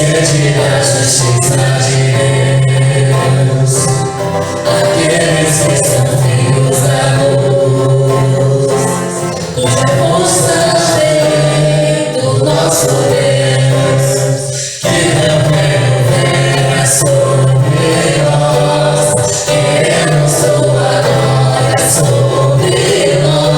sede da justiça de Deus, aqueles que são filhos da luz, cuja força vem do nosso Deus, que não venha sobre nós, queremos sua glória sobre nós.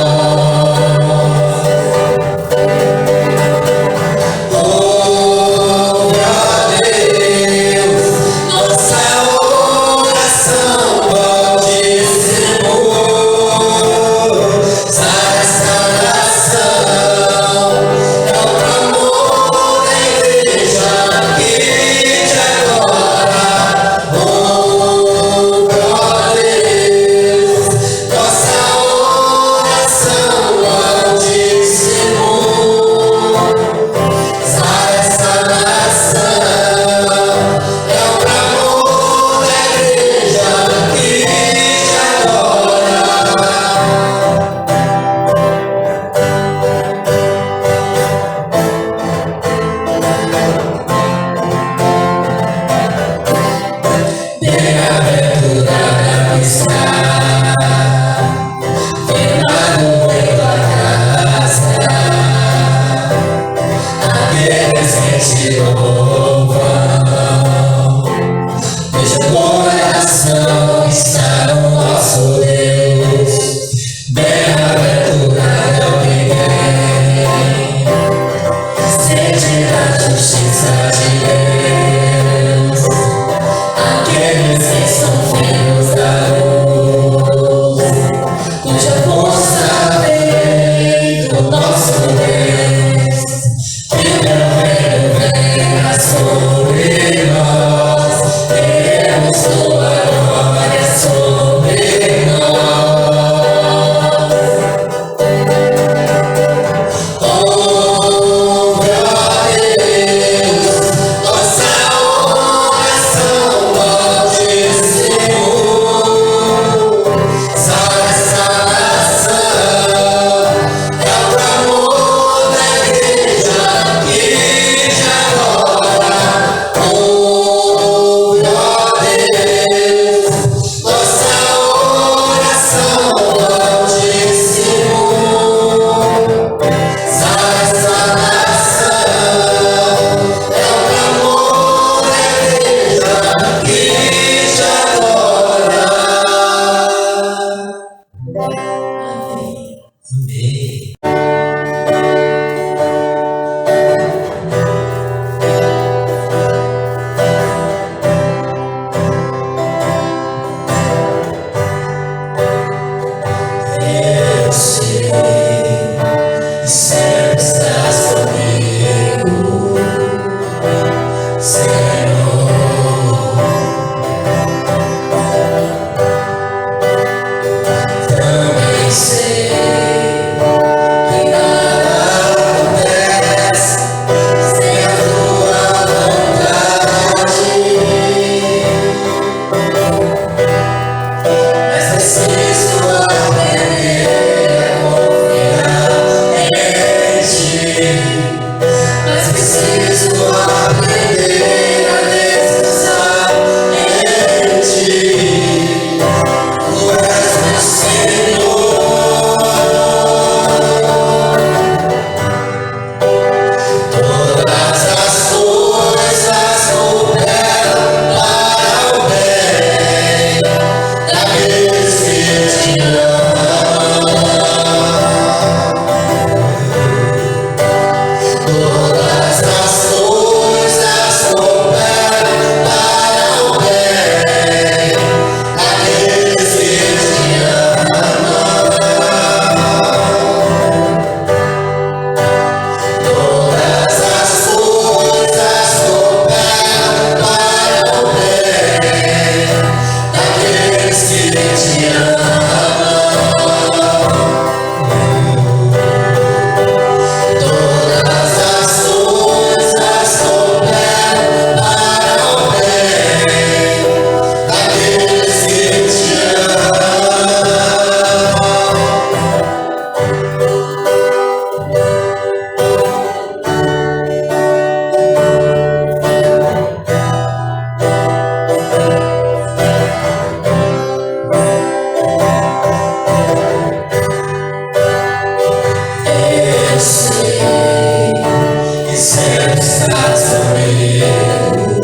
estás comigo,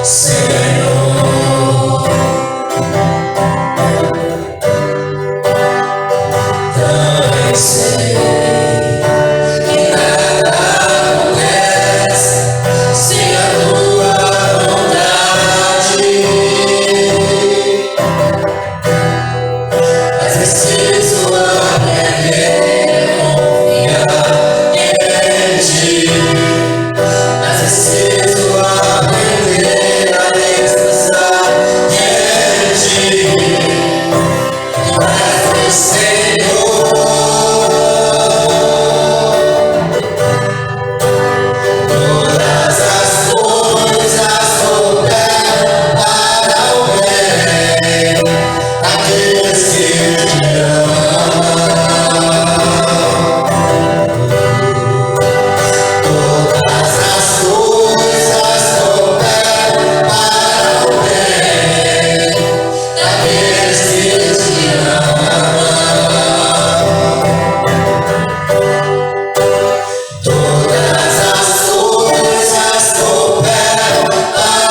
Senhor. Também sei que nada acontece sem a tua vontade, mas preciso aprender a confiar em ti. Mas preciso aprender a descansar em ti. Tu és meu Senhor. Todas as coisas cooperam para o bem daqueles que te amam. Todas as coisas cooperam para o bem daqueles que te amam. Todas as coisas cooperam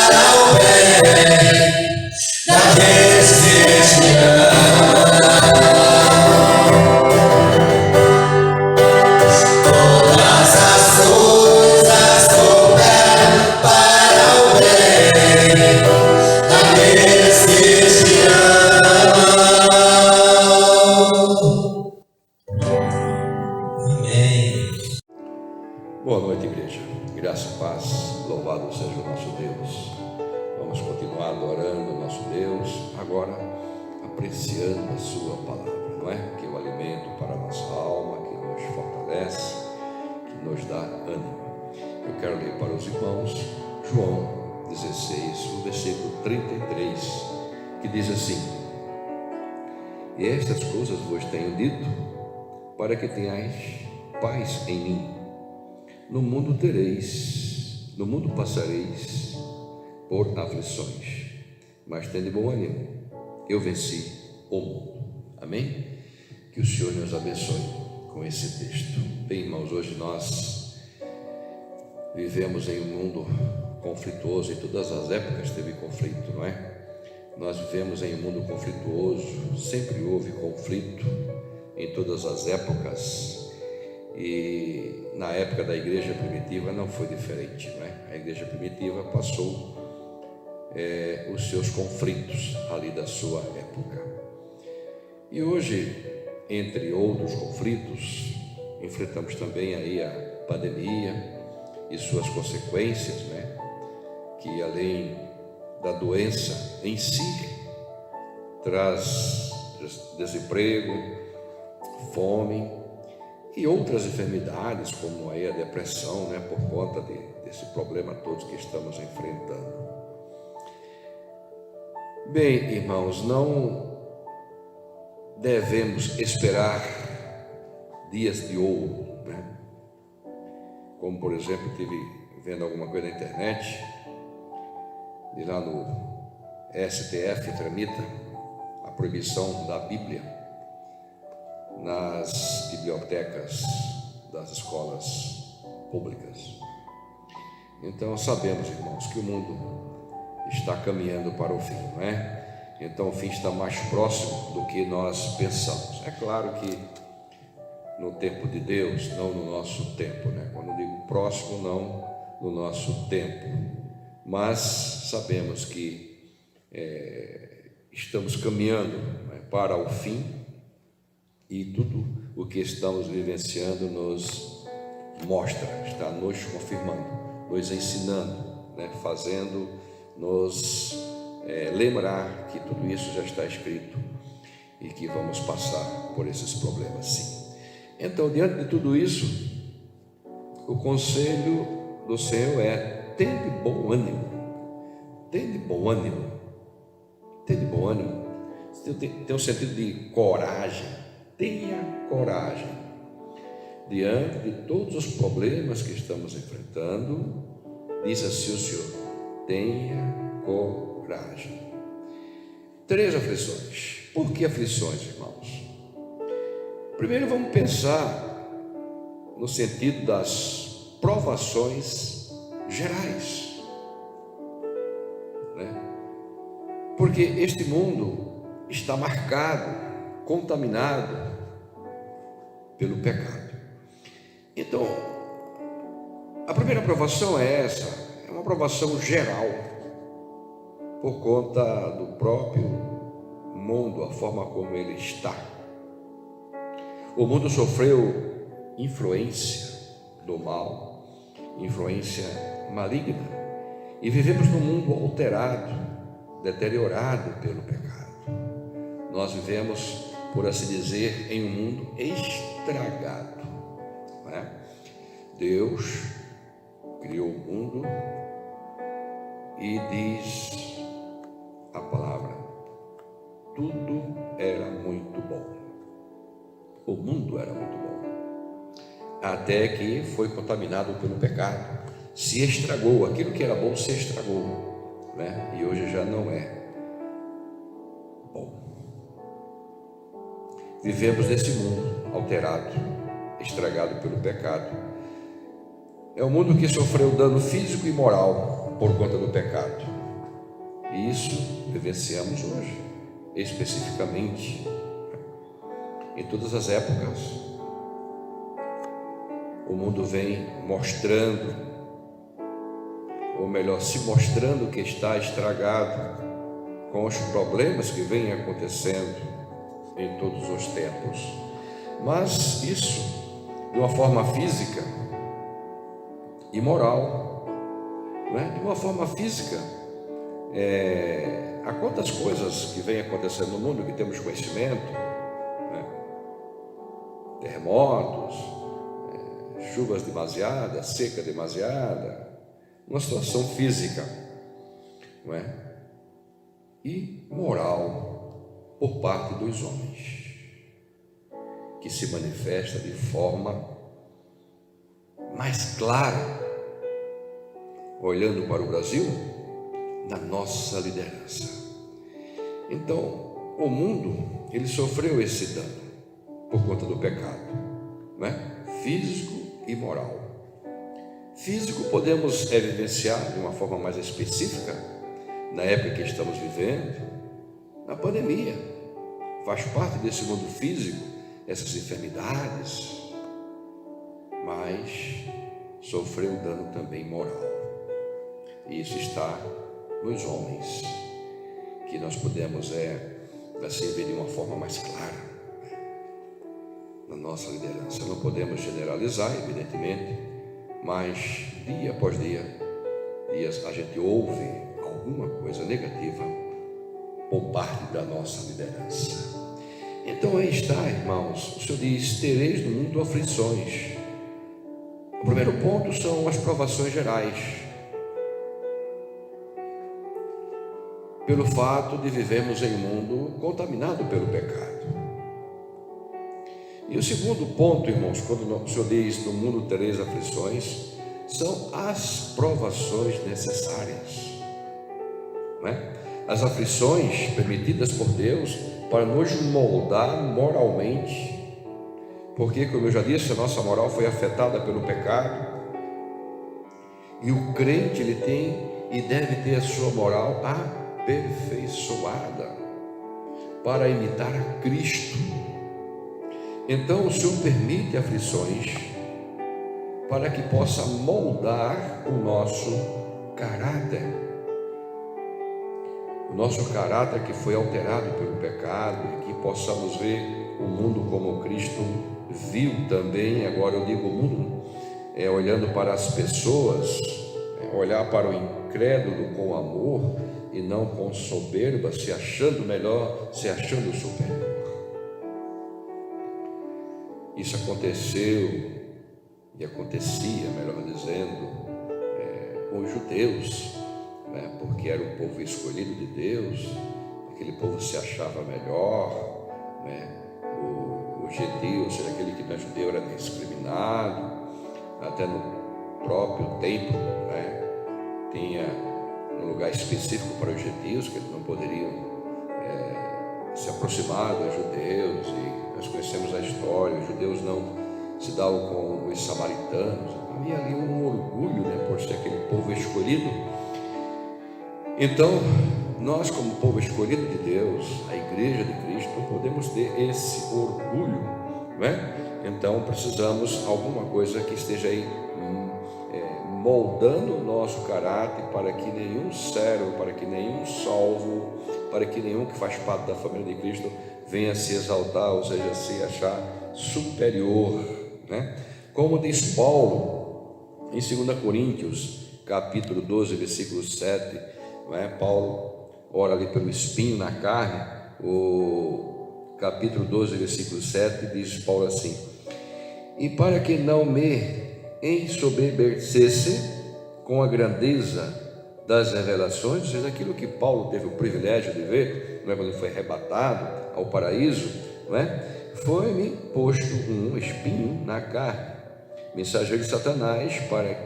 para o bem daqueles que te amam. Todas as coisas cooperam para o bem daqueles que te amam. Amém. Boa noite, igreja. Graça e paz. Louvado seja o nosso Deus. Vamos continuar adorando o nosso Deus, agora apreciando a sua palavra, não é? Que é o alimento para a nossa alma, que nos fortalece, que nos dá ânimo. Eu quero ler para os irmãos João 16, o versículo 33, que diz assim: E estas coisas vos tenho dito, para que tenhais paz em mim. No mundo passareis por aflições, mas tende bom ânimo, eu venci o mundo. Amém? Que o Senhor nos abençoe com esse texto. Bem, irmãos, hoje nós vivemos em um mundo conflituoso. Em todas as épocas teve conflito, não é? Nós vivemos em um mundo conflituoso, sempre houve conflito em todas as épocas. E na época da igreja primitiva não foi diferente, não é? A igreja primitiva passou os seus conflitos ali da sua época. E hoje, entre outros conflitos, enfrentamos também aí a pandemia e suas consequências, né? Que além da doença em si, traz desemprego, fome e outras enfermidades, como aí a depressão, né, por conta desse problema todos que estamos enfrentando. Bem, irmãos, não devemos esperar dias de ouro, né? Como, por exemplo, estive vendo alguma coisa na internet, e lá no STF tramita a proibição da Bíblia nas bibliotecas das escolas públicas. Então sabemos, irmãos, que o mundo está caminhando para o fim, não é? Então o fim está mais próximo do que nós pensamos. É claro que no tempo de Deus, não no nosso tempo, né? Quando eu digo próximo, não no nosso tempo, mas sabemos que estamos caminhando, né, para o fim. E tudo o que estamos vivenciando nos mostra, está nos confirmando, nos ensinando, né, fazendo-nos lembrar que tudo isso já está escrito e que vamos passar por esses problemas, sim. Então, diante de tudo isso, o conselho do Senhor é: tende bom ânimo, tende bom ânimo, tende bom ânimo. Tem um sentido de coragem. Tenha coragem diante de todos os problemas que estamos enfrentando. Diz assim o Senhor: tenha coragem. 3 aflições. Por que aflições, irmãos? Primeiro vamos pensar no sentido das provações gerais, né? Porque este mundo está marcado, contaminado pelo pecado. Então, a primeira provação é essa, é uma provação geral, por conta do próprio mundo, a forma como ele está. O mundo sofreu influência do mal, influência maligna, e vivemos num mundo alterado, deteriorado pelo pecado. Nós vivemos, por assim dizer, em um mundo estragado, não é? Deus criou o mundo e diz a palavra: tudo era muito bom. O mundo era muito bom, até que foi contaminado pelo pecado, se estragou, aquilo que era bom se estragou, né? E hoje já não é bom. Vivemos nesse mundo alterado, estragado pelo pecado. É um mundo que sofreu dano físico e moral por conta do pecado, e isso vivenciamos hoje, especificamente. Em todas as épocas, o mundo vem mostrando, ou melhor, se mostrando que está estragado com os problemas que vêm acontecendo em todos os tempos. Mas isso, de uma forma física e moral, né? De uma forma física, há quantas coisas que vêm acontecendo no mundo que temos conhecimento, terremotos, chuvas demasiadas, seca demasiada, uma situação física, não é? E moral por parte dos homens, que se manifesta de forma mais clara, olhando para o Brasil, na nossa liderança. Então, o mundo, ele sofreu esse dano por conta do pecado, né? Físico e moral. Físico podemos evidenciar de uma forma mais específica na época que estamos vivendo, na pandemia. Faz parte desse mundo físico essas enfermidades, mas sofreu dano também moral. E isso está nos homens, que nós podemos assim ver de uma forma mais clara na nossa liderança. Não podemos generalizar, evidentemente, mas dia após dia a gente ouve alguma coisa negativa por parte da nossa liderança. Então aí está, irmãos, o Senhor diz: tereis no mundo aflições. O primeiro ponto são as provações gerais, pelo fato de vivermos em um mundo contaminado pelo pecado. E o segundo ponto, irmãos, quando o Senhor diz: no mundo tereis aflições, são as provações necessárias, né? As aflições permitidas por Deus para nos moldar moralmente, porque, como eu já disse, a nossa moral foi afetada pelo pecado, e o crente, ele tem e deve ter a sua moral aperfeiçoada para imitar a Cristo. Então o Senhor permite aflições para que possa moldar o nosso caráter. O nosso caráter que foi alterado pelo pecado, e que possamos ver o mundo como Cristo viu também. Agora eu digo o mundo, olhando para as pessoas, olhar para o incrédulo com amor e não com soberba, se achando melhor, se achando superior. Isso aconteceu e acontecia, melhor dizendo, com os judeus, né? Porque era o povo escolhido de Deus, aquele povo se achava melhor, né? O gentil, ou seja, aquele que não é judeu, era discriminado, até no próprio templo, né? Tinha um lugar específico para os gentios, que eles não poderiam se aproximar dos judeus, e nós conhecemos a história. Os judeus não se dava com os samaritanos. Havia ali um orgulho, né, por ser aquele povo escolhido. Então, nós, como povo escolhido de Deus, a igreja de Cristo, podemos ter esse orgulho, né? Então, precisamos alguma coisa que esteja aí moldando o nosso caráter, para que nenhum servo, para que nenhum salvo, para que nenhum que faz parte da família de Cristo venha se exaltar, ou seja, se achar superior, né? Como diz Paulo em 2 Coríntios, capítulo 12, versículo 7, né? Paulo ora ali pelo espinho na carne. O capítulo 12, versículo 7, diz Paulo assim: e para que não me ensoberbecesse com a grandeza das revelações, ou seja, aquilo que Paulo teve o privilégio de ver, não é, quando ele foi arrebatado ao paraíso, não é? Foi-me posto um espinho na carne, mensageiro de Satanás, para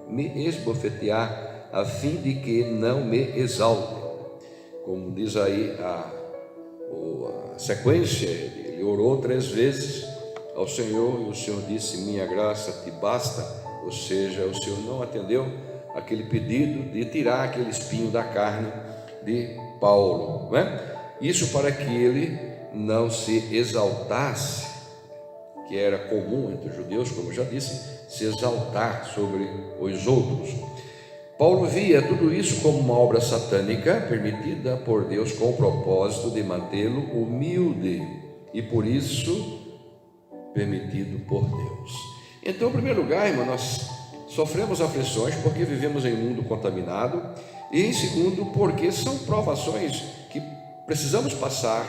me esbofetear, a fim de que não me exalte. Como diz aí a sequência, ele orou 3 vezes ao Senhor, e o Senhor disse: minha graça te basta. Ou seja, o Senhor não atendeu aquele pedido de tirar aquele espinho da carne de Paulo, não é? Isso para que ele não se exaltasse, que era comum entre os judeus, como já disse, se exaltar sobre os outros. Paulo via tudo isso como uma obra satânica permitida por Deus com o propósito de mantê-lo humilde, e por isso permitido por Deus. Então, em primeiro lugar, irmão, nós sofremos aflições porque vivemos em um mundo contaminado, e em segundo, porque são provações que precisamos passar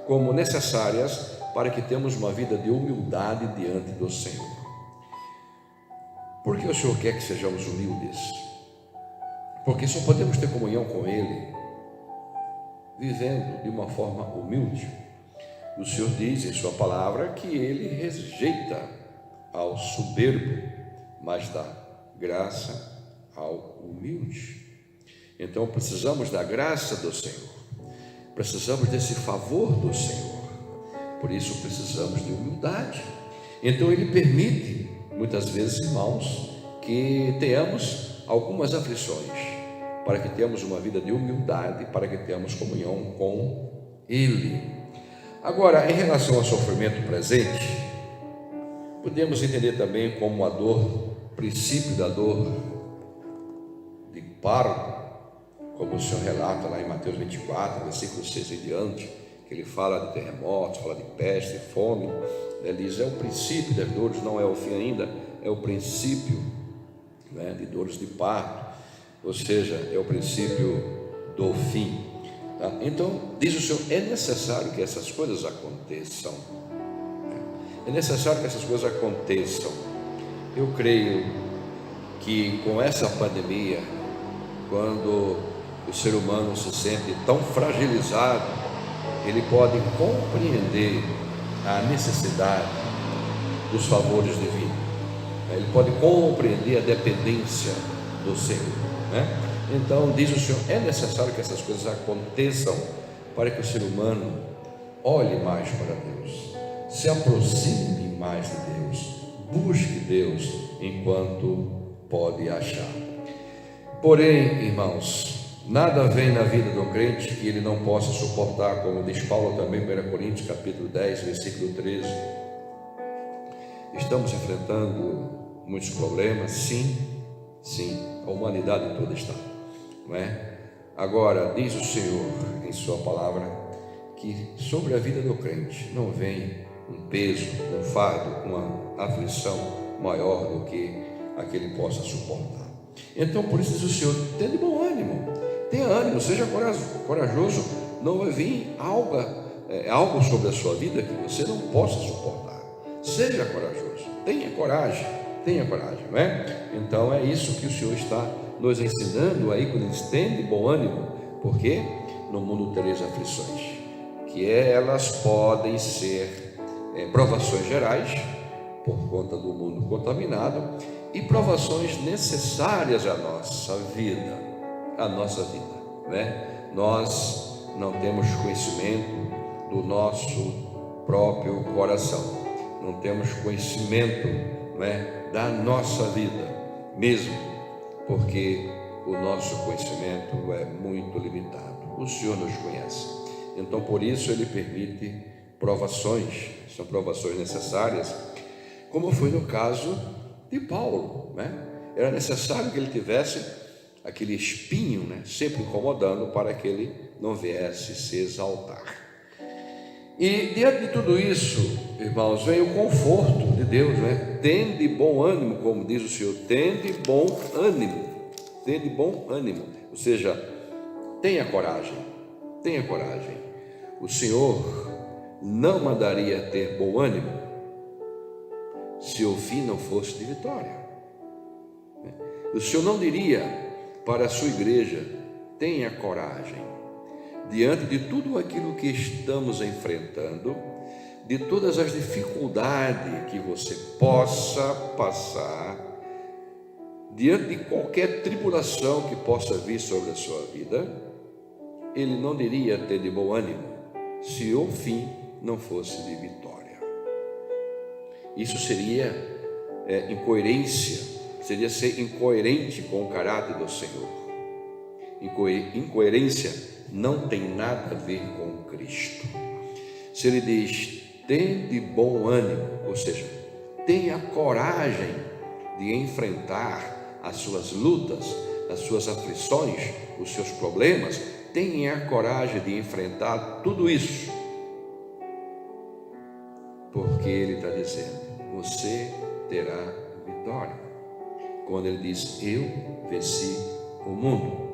como necessárias para que tenhamos uma vida de humildade diante do Senhor. Por que o Senhor quer que sejamos humildes? Porque só podemos ter comunhão com Ele vivendo de uma forma humilde. O Senhor diz em sua palavra que Ele rejeita ao soberbo, mas dá graça ao humilde. Então precisamos da graça do Senhor, precisamos desse favor do Senhor, por isso precisamos de humildade. Então Ele permite, muitas vezes, irmãos, que tenhamos algumas aflições, para que tenhamos uma vida de humildade, para que tenhamos comunhão com Ele. Agora, em relação ao sofrimento presente, podemos entender também como a dor, princípio da dor de parto, como o Senhor relata lá em Mateus 24, versículo 6 em diante, que ele fala de terremotos, fala de peste, fome. Ele diz: é o princípio das dores, não é o fim ainda, é o princípio, né, de dores de parto, ou seja, é o princípio do fim. Tá? Então, diz o Senhor, é necessário que essas coisas aconteçam. É necessário que essas coisas aconteçam. Eu creio que com essa pandemia, quando o ser humano se sente tão fragilizado, ele pode compreender a necessidade dos favores divinos. Ele pode compreender a dependência do Senhor, né? Então, diz o Senhor, é necessário que essas coisas aconteçam para que o ser humano olhe mais para Deus, se aproxime mais de Deus, busque Deus enquanto pode achar. Porém, irmãos, nada vem na vida do crente que ele não possa suportar, como diz Paulo também em 1 Coríntios capítulo 10, versículo 13. Estamos enfrentando muitos problemas, sim, a humanidade toda está, não é? Agora, diz o Senhor em sua palavra que sobre a vida do crente não vem um peso, um fardo, uma aflição maior do que a que ele possa suportar. Então, por isso diz o Senhor, tenha de bom ânimo, tenha ânimo, seja corajoso, não vai vir algo sobre a sua vida que você não possa suportar. Seja corajoso, tenha coragem, não é? Então é isso que o Senhor está nos ensinando aí, quando ele diz, tenha de bom ânimo, porque no mundo tereis aflições, que elas podem ser provações gerais, por conta do mundo contaminado, e provações necessárias à nossa vida, né? Nós não temos conhecimento do nosso próprio coração, não temos conhecimento, não é, da nossa vida, mesmo porque o nosso conhecimento é muito limitado. O Senhor nos conhece, então por isso Ele permite provações, são provações necessárias, como foi no caso de Paulo, né? Era necessário que ele tivesse aquele espinho, né, sempre incomodando, para que ele não viesse se exaltar. E diante de tudo isso, irmãos, vem o conforto de Deus, né? Tende bom ânimo, como diz o Senhor, tende bom ânimo, tende bom ânimo, ou seja, tenha coragem, tenha coragem. O Senhor não mandaria ter bom ânimo se o fim não fosse de vitória. O Senhor não diria para a sua igreja: tenha coragem, diante de tudo aquilo que estamos enfrentando, de todas as dificuldades que você possa passar, diante de qualquer tribulação que possa vir sobre a sua vida. Ele não diria ter de bom ânimo se o fim não fosse de vitória. Isso seria incoerência, seria ser incoerente com o caráter do Senhor. Incoerência não tem nada a ver com Cristo. Se Ele diz: tende bom ânimo, ou seja, tenha coragem de enfrentar as suas lutas, as suas aflições, os seus problemas, tenha a coragem de enfrentar tudo isso, porque Ele está dizendo: você terá vitória. Quando Ele diz: eu venci o mundo.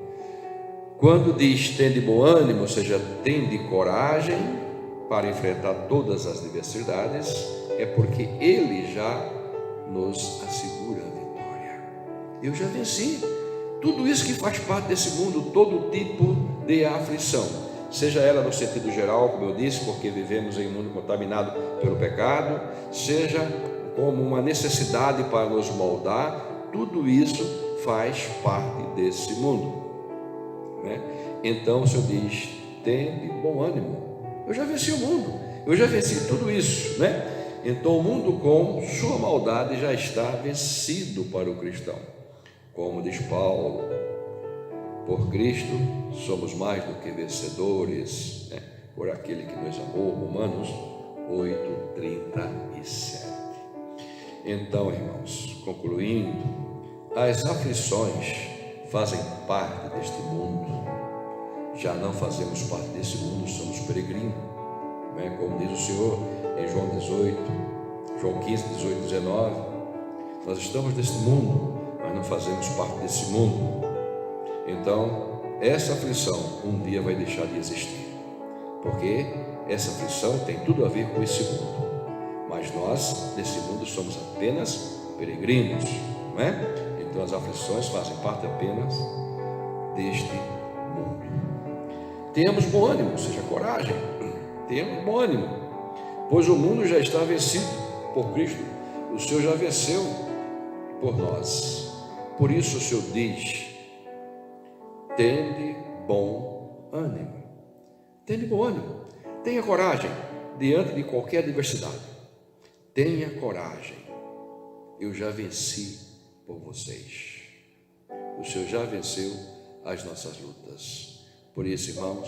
Quando diz tende bom ânimo, ou seja, tende coragem para enfrentar todas as adversidades, é porque Ele já nos assegura a vitória. Eu já venci tudo isso que faz parte desse mundo, todo tipo de aflição, seja ela no sentido geral, como eu disse, porque vivemos em um mundo contaminado pelo pecado, seja como uma necessidade para nos moldar, tudo isso faz parte desse mundo, né? Então o Senhor diz: tende bom ânimo, eu já venci o mundo, eu já venci tudo isso, né? Então o mundo com sua maldade já está vencido para o cristão. Como diz Paulo: por Cristo somos mais do que vencedores, né? Por aquele que nos amou. Romanos 8:37. Então, irmãos, concluindo, as aflições fazem parte deste mundo. Já não fazemos parte desse mundo, somos peregrinos, né? Como diz o Senhor em João 15, 18, 19, nós estamos nesse mundo, mas não fazemos parte desse mundo. Então, essa aflição um dia vai deixar de existir, porque essa aflição tem tudo a ver com esse mundo, mas nós, nesse mundo, somos apenas peregrinos, não é? Então, as aflições fazem parte apenas deste mundo. Tenhamos bom ânimo, ou seja, coragem, tenhamos bom ânimo, pois o mundo já está vencido por Cristo, o Senhor já venceu por nós. Por isso o Senhor diz: tende bom ânimo, tende bom ânimo, tenha coragem diante de qualquer adversidade, tenha coragem, eu já venci por vocês, o Senhor já venceu as nossas lutas. Por isso, irmãos,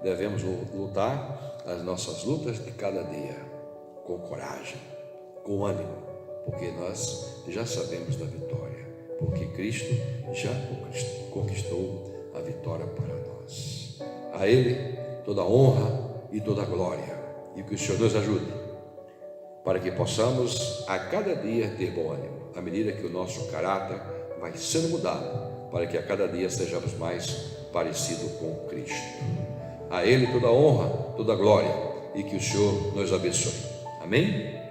devemos lutar as nossas lutas de cada dia com coragem, com ânimo, porque nós já sabemos da vitória, porque Cristo já conquistou a vitória para nós. A Ele toda a honra e toda a glória, e que o Senhor nos ajude para que possamos a cada dia ter bom ânimo, à medida que o nosso caráter vai sendo mudado, para que a cada dia sejamos mais parecidos com Cristo. A Ele toda a honra, toda a glória, e que o Senhor nos abençoe. Amém?